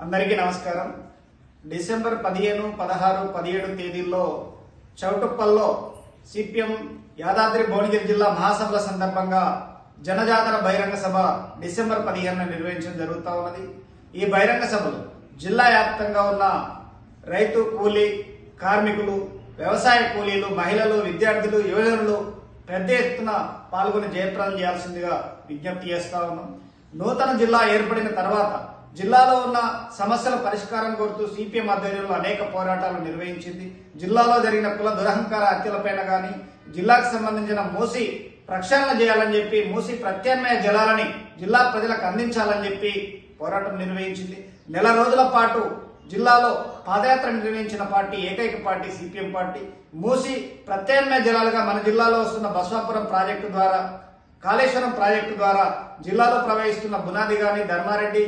అందరికీ నమస్కారం. డిసెంబర్ 15, 16, 17 తేదీల్లో చౌటుప్పల్లో సిపిఎం యాదాద్రి భువనగిరి జిల్లా మహాసభల సందర్భంగా జనజాతర బహిరంగ సభ డిసెంబర్ 15న నిర్వహించడం జరుగుతూ ఉన్నది. ఈ బహిరంగ సభలు జిల్లా వ్యాప్తంగా ఉన్న రైతు, కూలీ, కార్మికులు, వ్యవసాయ కూలీలు, మహిళలు, విద్యార్థులు, యువజనులు పెద్ద ఎత్తున పాల్గొని జయప్రదం చేయాల్సిందిగా విజ్ఞప్తి చేస్తా ఉన్నాం. నూతన జిల్లా ఏర్పడిన తర్వాత జిల్లాలో ఉన్న సమస్యల పరిష్కారం కోరుతూ సిపిఎం ఆధ్వర్యంలో అనేక పోరాటాలు నిర్వహించింది. జిల్లాలో జరిగిన కుల దురహంకార హత్యలపైన కానీ, జిల్లాకు సంబంధించిన మూసి ప్రక్షాళన చేయాలని చెప్పి, మూసి ప్రత్యామ్నాయ జలాలని జిల్లా ప్రజలకు అందించాలని చెప్పి పోరాటం నిర్వహించింది. నెల రోజుల పాటు జిల్లాలో పాదయాత్ర నిర్వహించిన పార్టీ ఏకైక పార్టీ సిపిఎం పార్టీ. మూసి ప్రత్యామ్నాయ జలాలుగా మన జిల్లాలో వస్తున్న బసవాపురం ప్రాజెక్టు ద్వారా, కాళేశ్వరం ప్రాజెక్టు ద్వారా జిల్లాలో ప్రవహిస్తున్న బునాది గాని, ధర్మారెడ్డి,